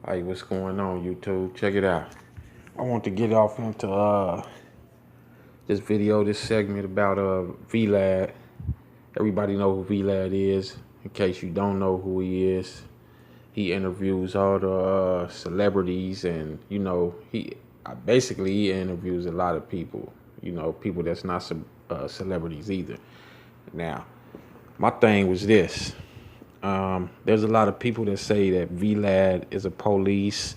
Hey, what's going on, YouTube? Check it out. I want to get off into this video, this segment about Vlad. Everybody know who Vlad is. In case you don't know who he is, he interviews all the celebrities, and he interviews a lot of people. People that's not celebrities either. Now, my thing was this. There's a lot of people that say that Vlad is a police.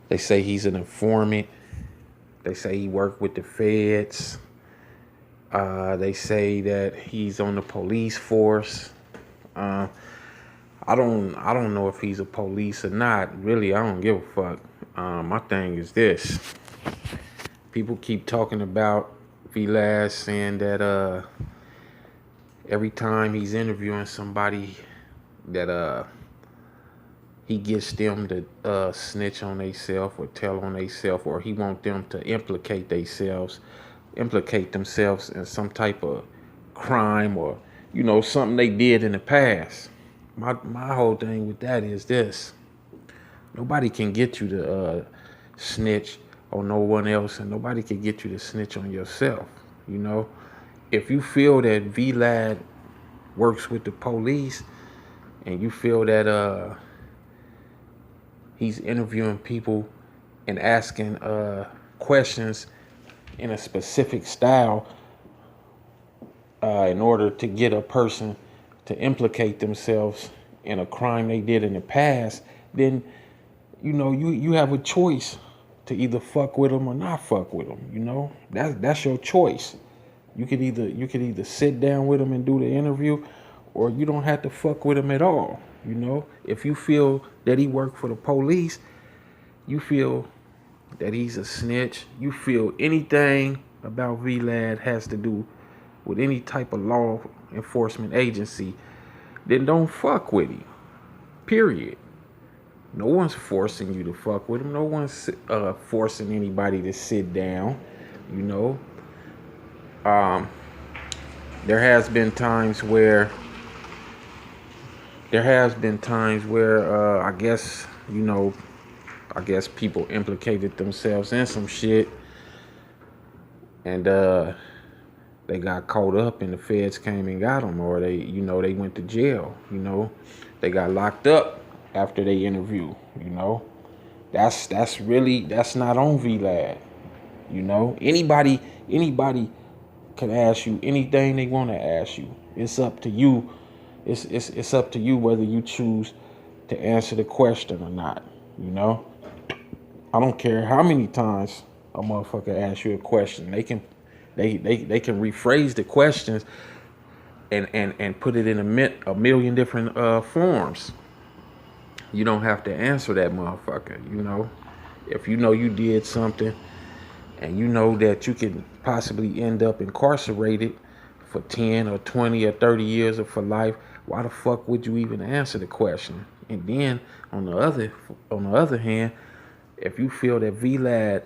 They say he's an informant. They say he worked with the feds. They say that he's on the police force. Uh, I don't know if he's a police or not. Really, I don't give a fuck. My thing is this. People keep talking about Vlad, saying that every time he's interviewing somebody that he gets them to snitch on themselves or tell on themselves, or he want them to implicate themselves in some type of crime, or something they did in the past. My whole thing with that is this: nobody can get you to snitch on no one else, and nobody can get you to snitch on yourself. You know, if you feel that Vlad works with the police, and you feel that he's interviewing people and asking questions in a specific style in order to get a person to implicate themselves in a crime they did in the past, then you have a choice to either fuck with them or not fuck with them. That's your choice. You could either sit down with them and do the interview, or you don't have to fuck with him at all. If you feel that he worked for the police, you feel that he's a snitch, you feel anything about Vlad has to do with any type of law enforcement agency, then don't fuck with him. Period. No one's forcing you to fuck with him. No one's forcing anybody to sit down. You know, um, there has been times where I guess people implicated themselves in some shit, and they got caught up, and the feds came and got them, or they went to jail. They got locked up after they interview. That's not on VLAD. Anybody can ask you anything they want to ask you. It's up to you. It's up to you whether you choose to answer the question or not. I don't care how many times a motherfucker asks you a question. They can rephrase the questions and put it in a million different forms. You don't have to answer that motherfucker. If you did something, and you know that you could possibly end up incarcerated for 10 or 20 or 30 years or for life, why the fuck would you even answer the question? And then on the other hand, if you feel that VLAD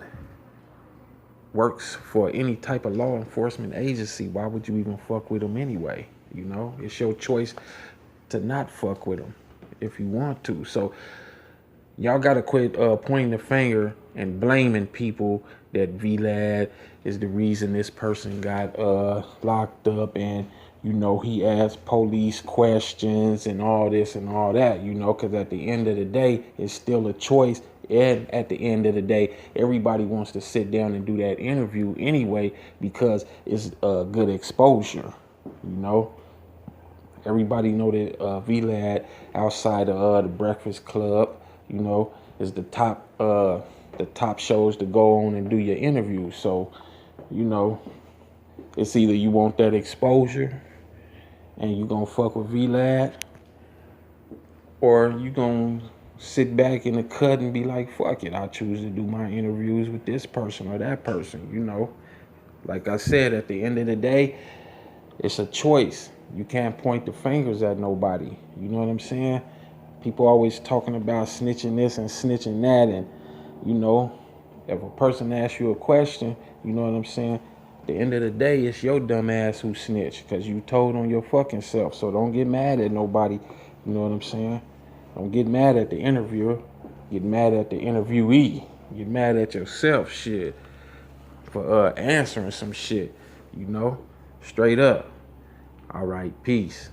works for any type of law enforcement agency, why would you even fuck with him anyway? It's your choice to not fuck with him if you want to. So y'all gotta quit pointing the finger and blaming people that Vlad is the reason this person got locked up, and he asked police questions and all this and all that. Because at the end of the day, it's still a choice. And at the end of the day, everybody wants to sit down and do that interview anyway because it's good exposure. Everybody know that Vlad outside of the Breakfast Club, is the top shows to go on and do your interview. So, it's either you want that exposure and you gonna fuck with Vlad, or you gonna sit back in the cut and be like, fuck it, I choose to do my interviews with this person or that person. Like I said, at the end of the day, it's a choice. You can't point the fingers at nobody. You know what I'm saying? People always talking about snitching this and snitching that, and if a person asks you a question, you know what I'm saying? At the end of the day, it's your dumb ass who snitched, because you told on your fucking self. So don't get mad at nobody. You know what I'm saying? Don't get mad at the interviewer. Get mad at the interviewee. Get mad at yourself, shit, for answering some shit, you know? Straight up. All right, peace.